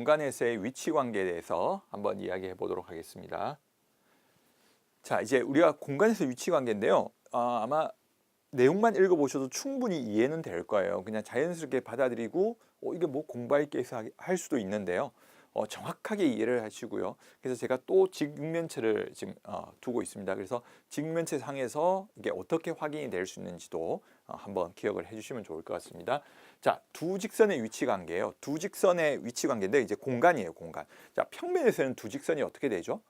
공간에서의 위치 관계에 대해서 한번 이야기해 보도록 하겠습니다. 자, 이제 우리가 공간에서 위치 관계인데요. 아마 내용만 읽어보셔도 충분히 이해는 될 거예요. 그냥 자연스럽게 받아들이고 이게 뭐 공부할 게 있어 할 수도 있는데요. 정확하게 이해를 하시고요. 그래서 제가 또 직면체를 지금 두고 있습니다. 그래서 직면체 상에서 이게 어떻게 확인이 될 수 있는지도 한번 기억을 해주시면 좋을 것 같습니다. 자, 두 직선의 위치 관계예요. 두 직선의 위치 관계인데 이제 공간이에요, 공간. 자, 평면에서는 두 직선이 어떻게 되죠?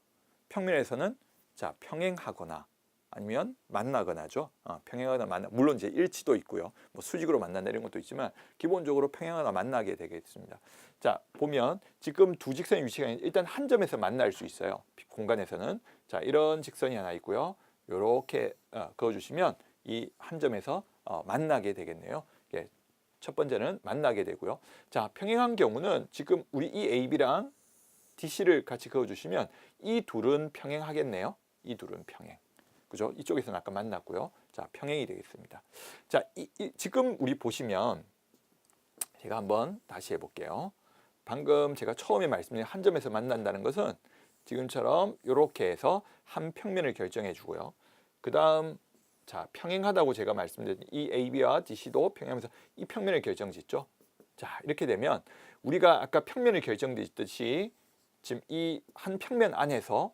평면에서는 자, 평행하거나 아니면 만나거나죠. 평행하거나 만나. 물론 이제 일치도 있고요. 뭐 수직으로 만난다 이런 것도 있지만 기본적으로 평행하거나 만나게 되겠습니다. 자, 보면 지금 두 직선의 위치가 일단 한 점에서 만날 수 있어요. 공간에서는. 자, 이런 직선이 하나 있고요. 이렇게 그어주시면 이 한 점에서 만나게 되겠네요. 예, 첫 번째는 만나게 되고요. 자, 평행한 경우는 지금 우리 이 AB랑 DC를 같이 그어주시면 이 둘은 평행하겠네요. 이 둘은 평행. 그죠? 이쪽에서는 아까 만났고요. 자, 평행이 되겠습니다. 자, 지금 우리 보시면 제가 한번 다시 해볼게요. 방금 제가 처음에 말씀드린 한 점에서 만난다는 것은 지금처럼 이렇게 해서 한 평면을 결정해 주고요. 그 다음 자, 평행하다고 제가 말씀드린 이 AB와 DC도 평행하면서 이 평면을 결정짓죠. 자, 이렇게 되면 우리가 아까 평면을 결정짓듯이 지금 이 한 평면 안에서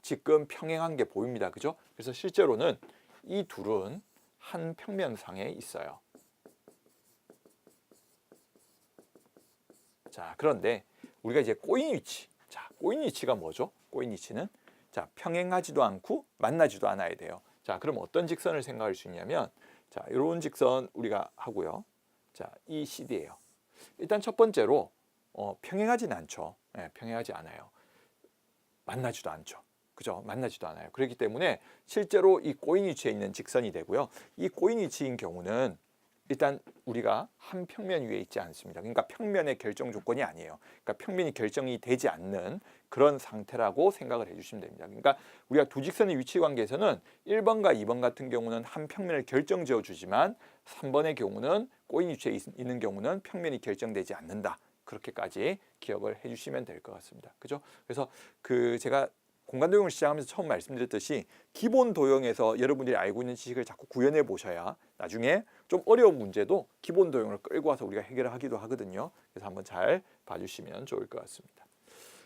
지금 평행한 게 보입니다. 그죠? 그래서 실제로는 이 둘은 한 평면상에 있어요. 자, 그런데 우리가 이제 꼬인 위치. 자, 꼬인 위치가 뭐죠? 꼬인 위치는 자, 평행하지도 않고 만나지도 않아야 돼요. 자, 그럼 어떤 직선을 생각할 수 있냐면 자, 이런 직선 우리가 하고요. 자, 이 CD예요. 일단 첫 번째로 평행하진 않죠. 네, 평행하지 않아요. 만나지도 않죠. 그죠? 만나지도 않아요. 그렇기 때문에 실제로 이 꼬인 위치에 있는 직선이 되고요. 이 꼬인 위치인 경우는 일단 우리가 한 평면 위에 있지 않습니다. 그러니까 평면의 결정 조건이 아니에요. 그러니까 평면이 결정이 되지 않는 그런 상태라고 생각을 해주시면 됩니다. 그러니까 우리가 두 직선의 위치 관계에서는 1번과 2번 같은 경우는 한 평면을 결정지어 주지만 3번의 경우는 꼬인 위치에 있는 경우는 평면이 결정되지 않는다. 그렇게까지 기억을 해주시면 될 것 같습니다. 그죠? 그래서 제가 공간 도형을 시작하면서 처음 말씀드렸듯이 기본 도형에서 여러분들이 알고 있는 지식을 자꾸 구현해 보셔야 나중에 좀 어려운 문제도 기본 도형을 끌고 와서 우리가 해결하기도 하거든요. 그래서 한번 잘 봐주시면 좋을 것 같습니다.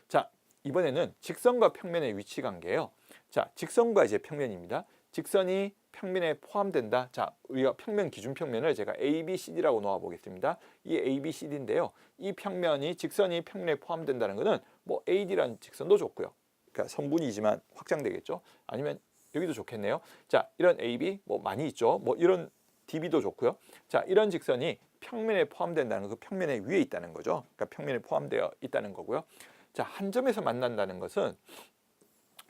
자, 이번에는 직선과 평면의 위치 관계예요. 자, 직선과 이제 평면입니다. 직선이 평면에 포함된다. 자, 우리가 평면 기준 평면을 제가 ABCD라고 놓아 보겠습니다. 이 ABCD인데요. 이 평면이 직선이 평면에 포함된다는 것은 뭐 AD라는 직선도 좋고요. 그러니까 선분이지만 확장되겠죠. 아니면 여기도 좋겠네요. 자, 이런 AB 뭐 많이 있죠. 뭐 이런 DB도 좋고요. 자, 이런 직선이 평면에 포함된다는 그 평면의 위에 있다는 거죠. 그러니까 평면에 포함되어 있다는 거고요. 자, 한 점에서 만난다는 것은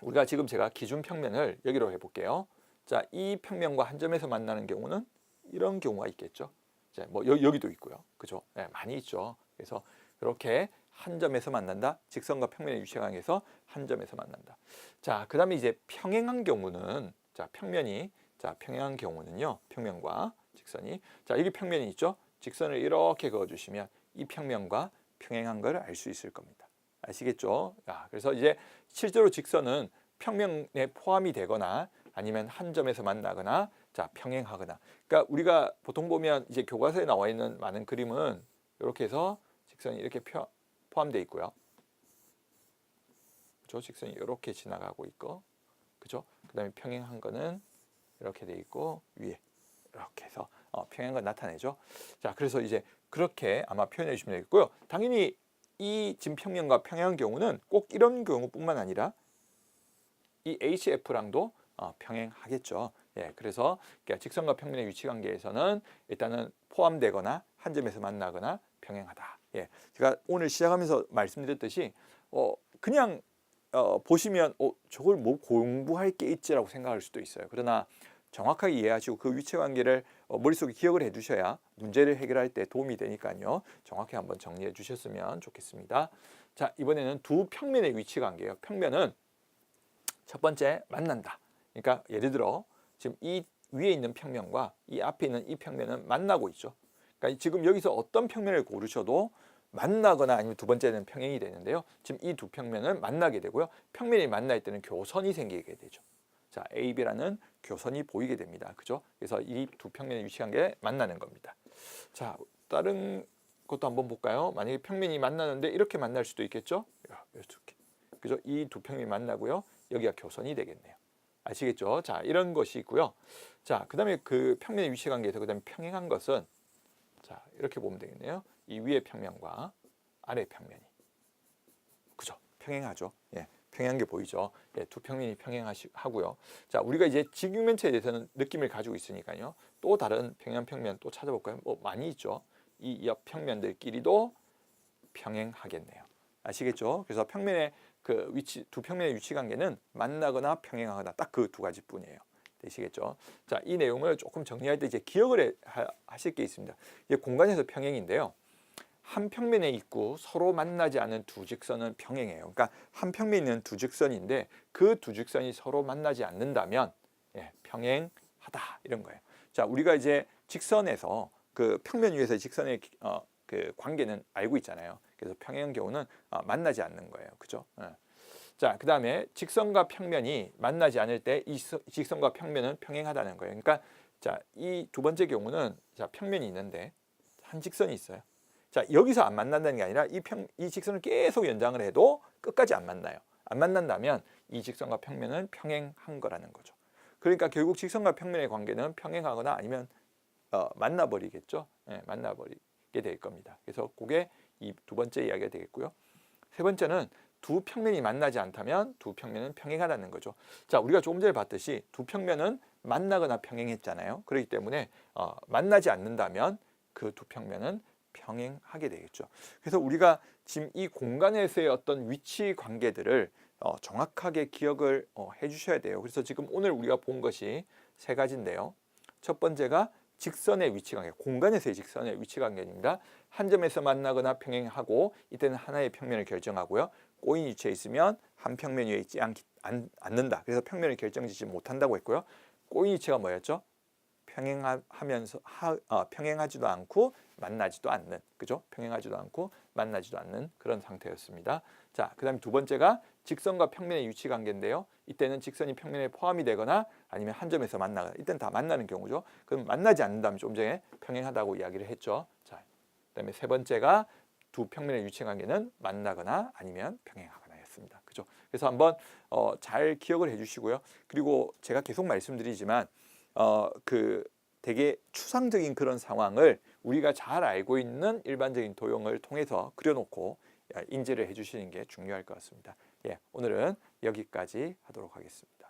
우리가 지금 제가 기준 평면을 여기로 해볼게요. 자, 이 평면과 한 점에서 만나는 경우는 이런 경우가 있겠죠. 자, 뭐 여기도 있고요. 그죠? 네, 많이 있죠. 그래서 이렇게 한 점에서 만난다. 직선과 평면의 위치 관계에서 한 점에서 만난다. 자, 그다음에 이제 평행한 경우는 자, 평행한 경우는요. 평면과 직선이 자, 여기 평면이 있죠. 직선을 이렇게 그어 주시면 이 평면과 평행한 걸 알 수 있을 겁니다. 아시겠죠? 그래서 이제 실제로 직선은 평면에 포함이 되거나 아니면 한 점에서 만나거나 자, 평행하거나. 그러니까 우리가 보통 보면 이제 교과서에 나와 있는 많은 그림은 이렇게 해서 직선이 이렇게 포함되어 있고요. 그죠? 직선이 이렇게 지나가고 있고. 그죠? 그다음에 평행한 거는 이렇게 돼 있고 위에 이렇게 해서 평행한 걸 나타내죠. 자, 그래서 이제 그렇게 아마 표현해 주시면 되겠고요. 당연히 이 지금 평면과 평행한 경우는 꼭 이런 경우뿐만 아니라 이 HF랑도 평행하겠죠. 예, 그래서 직선과 평면의 위치 관계에서는 일단은 포함되거나 한 점에서 만나거나 평행하다. 예, 제가 오늘 시작하면서 말씀드렸듯이 그냥 보시면 저걸 뭐 공부할 게 있지라고 생각할 수도 있어요. 그러나 정확하게 이해하시고 그 위치 관계를 머릿속에 기억을 해 두셔야 문제를 해결할 때 도움이 되니까요. 정확히 한번 정리해 주셨으면 좋겠습니다. 자, 이번에는 두 평면의 위치 관계예요. 평면은 첫 번째 만난다. 그러니까 예를 들어 지금 이 위에 있는 평면과 이 앞에 있는 이 평면은 만나고 있죠. 그러니까 지금 여기서 어떤 평면을 고르셔도 만나거나 아니면 두 번째는 평행이 되는데요. 지금 이 두 평면은 만나게 되고요. 평면이 만날 때는 교선이 생기게 되죠. 자, AB라는 교선이 보이게 됩니다. 그죠? 그래서 이 두 평면의 위치관계 만나는 겁니다. 자, 다른 것도 한번 볼까요? 만약에 평면이 만나는데 이렇게 만날 수도 있겠죠? 이렇게. 그죠? 이 두 평면이 만나고요. 여기가 교선이 되겠네요. 아시겠죠? 자, 이런 것이 있고요. 자, 그다음에 그 평면의 위치관계에서 그다음에 평행한 것은 자, 이렇게 보면 되겠네요. 이 위의 평면과 아래 평면이. 그죠? 평행하죠. 예. 평행한 게 보이죠. 예, 두 평면이 평행하고요. 자, 우리가 이제 직육면체에 대해서는 느낌을 가지고 있으니까요. 또 다른 평행 평면 또 찾아볼까요? 뭐 많이 있죠. 이 옆 평면들끼리도 평행하겠네요. 아시겠죠? 그래서 평면의 그 위치, 두 평면의 위치 관계는 만나거나 평행하거나 딱 그 두 가지뿐이에요. 되시겠죠? 자, 이 내용을 조금 정리할 때 이제 기억을 하실 게 있습니다. 이제 공간에서 평행인데요. 한 평면에 있고 서로 만나지 않은 두 직선은 평행해요. 그러니까 한 평면에 있는 두 직선인데 그 두 직선이 서로 만나지 않는다면 예, 평행하다 이런 거예요. 자, 우리가 이제 직선에서 그 평면 위에서 직선의 그 관계는 알고 있잖아요. 그래서 평행한 경우는 만나지 않는 거예요. 그죠? 자, 그 다음에 직선과 평면이 만나지 않을 때 이 직선과 평면은 평행하다는 거예요. 그러니까 자, 이 두 번째 경우는 자, 평면이 있는데 한 직선이 있어요. 자, 여기서 안 만난다는 게 아니라 이 직선을 계속 연장을 해도 끝까지 안 만나요. 안 만난다면 이 직선과 평면은 평행한 거라는 거죠. 그러니까 결국 직선과 평면의 관계는 평행하거나 아니면 만나버리겠죠. 네, 만나버리게 될 겁니다. 그래서 그게 이 두 번째 이야기가 되겠고요. 세 번째는 두 평면이 만나지 않다면 두 평면은 평행하다는 거죠. 자, 우리가 조금 전에 봤듯이 두 평면은 만나거나 평행했잖아요. 그렇기 때문에 만나지 않는다면 그 두 평면은 평행하게 되겠죠. 그래서 우리가 지금 이 공간에서의 어떤 위치 관계들을 정확하게 기억을 해 주셔야 돼요. 그래서 지금 오늘 우리가 본 것이 세 가지인데요. 첫 번째가 직선의 위치 관계, 공간에서의 직선의 위치 관계입니다. 한 점에서 만나거나 평행하고 이때는 하나의 평면을 결정하고요. 꼬인 위치에 있으면 한 평면 위에 있지 않는다. 그래서 평면을 결정짓지 못한다고 했고요. 꼬인 위치가 뭐였죠? 평행하지도 않고 만나지도 않는, 그죠? 평행하지도 않고 만나지도 않는 그런 상태였습니다. 자, 그다음에 두 번째가 직선과 평면의 위치 관계인데요. 이때는 직선이 평면에 포함이 되거나 아니면 한 점에서 만나거나, 이때는 다 만나는 경우죠. 그럼 만나지 않는다면 좀 전에 평행하다고 이야기를 했죠. 자, 그다음에 세 번째가 두 평면의 위치 관계는 만나거나 아니면 평행하거나였습니다. 그죠? 그래서 한번 잘 기억을 해주시고요. 그리고 제가 계속 말씀드리지만 그 되게 추상적인 그런 상황을 우리가 잘 알고 있는 일반적인 도형을 통해서 그려놓고 인지를 해주시는 게 중요할 것 같습니다. 예, 오늘은 여기까지 하도록 하겠습니다.